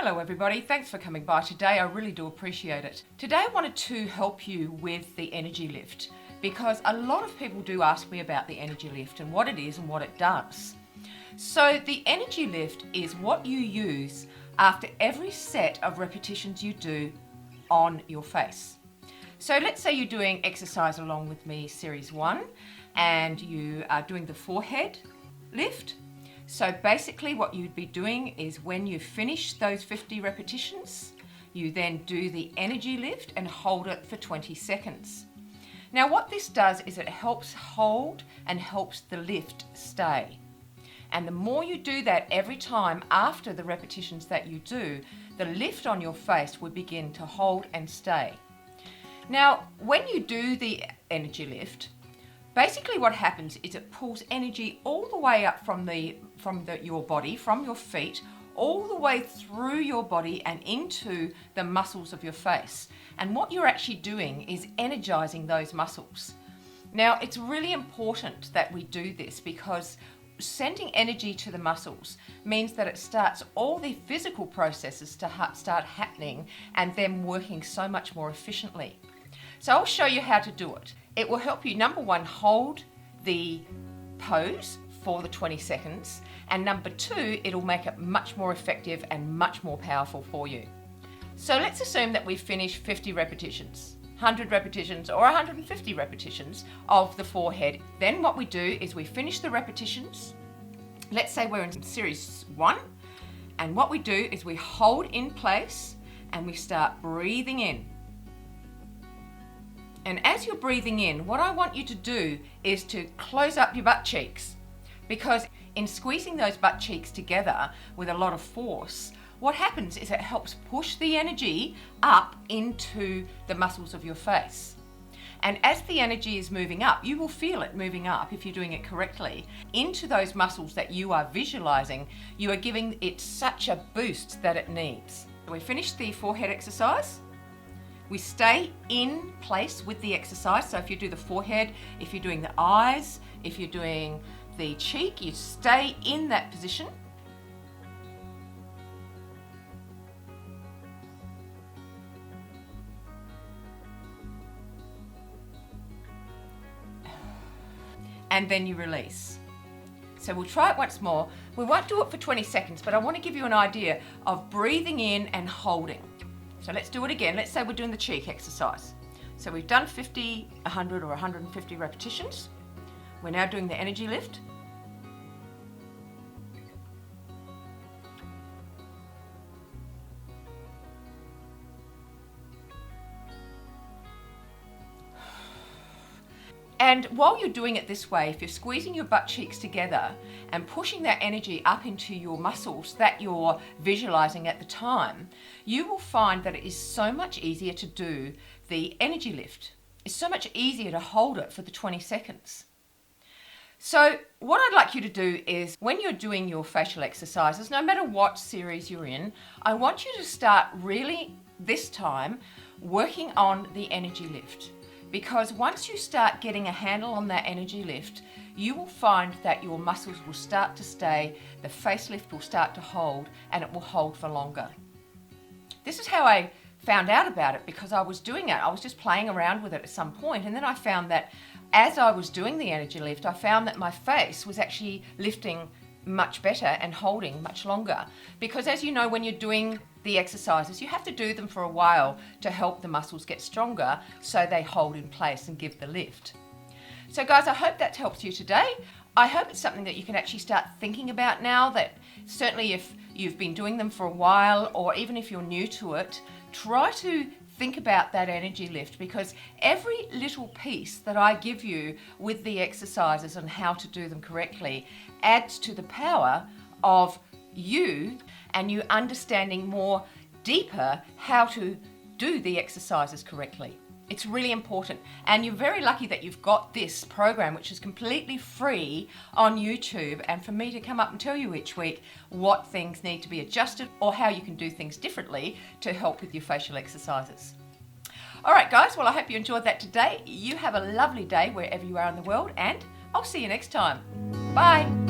Hello everybody, thanks for coming by today. I really do appreciate it. Today I wanted to help you with the energy lift because a lot of people do ask me about the energy lift and what it is and what it does. So the energy lift is what you use after every set of repetitions you do on your face. So let's say you're doing exercise along with me, series 1, and you are doing the forehead lift. So basically what you'd be doing is when you finish those 50 repetitions, you then do the energy lift and hold it for 20 seconds. Now what this does is it helps hold and helps the lift stay. And the more you do that every time after the repetitions that you do, the lift on your face will begin to hold and stay. Now when you do the energy lift, basically what happens is it pulls energy all the way up from your body, from your feet, all the way through your body and into the muscles of your face. And what you're actually doing is energizing those muscles. Now it's really important that we do this because sending energy to the muscles means that it starts all the physical processes to start happening and them working so much more efficiently. So I'll show you how to do it. It will help you, number 1, hold the pose for the 20 seconds, and number 2, it'll make it much more effective and much more powerful for you. So let's assume that we've finished 50 repetitions, 100 repetitions or 150 repetitions of the forehead. Then what we do is we finish the repetitions. Let's say we're in series 1, and what we do is we hold in place and we start breathing in. And as you're breathing in, what I want you to do is to close up your butt cheeks, because in squeezing those butt cheeks together with a lot of force, what happens is it helps push the energy up into the muscles of your face. And as the energy is moving up, you will feel it moving up, if you're doing it correctly, into those muscles that you are visualizing. You are giving it such a boost that it needs. We finished the forehead exercise. We stay in place with the exercise. So if you do the forehead, if you're doing the eyes, if you're doing the cheek, you stay in that position. And then you release. So we'll try it once more. We won't do it for 20 seconds, but I want to give you an idea of breathing in and holding. So let's do it again. Let's say we're doing the cheek exercise. So we've done 50, 100 or 150 repetitions. We're now doing the energy lift. And while you're doing it this way, if you're squeezing your butt cheeks together and pushing that energy up into your muscles that you're visualizing at the time, you will find that it is so much easier to do the energy lift. It's so much easier to hold it for the 20 seconds. So what I'd like you to do is, when you're doing your facial exercises, no matter what series you're in, I want you to start really, this time, working on the energy lift. Because once you start getting a handle on that energy lift, you will find that your muscles will start to stay, the facelift will start to hold, and it will hold for longer. This is how I found out about it, because I was doing it. I was just playing around with it at some point, and then I found that as I was doing the energy lift, I found that my face was actually lifting much better and holding much longer. Because as you know, when you're doing the exercises, you have to do them for a while to help the muscles get stronger so they hold in place and give the lift. So guys, I hope that helps you today. I hope it's something that you can actually start thinking about now, that certainly if you've been doing them for a while, or even if you're new to it, try to think about that energy lift, because every little piece that I give you with the exercises and how to do them correctly adds to the power of you and you understanding more deeper how to do the exercises correctly. It's really important, and you're very lucky that you've got this program, which is completely free on YouTube, and for me to come up and tell you each week what things need to be adjusted or how you can do things differently to help with your facial exercises. All right guys, well I hope you enjoyed that today. You have a lovely day wherever you are in the world, and I'll see you next time. Bye.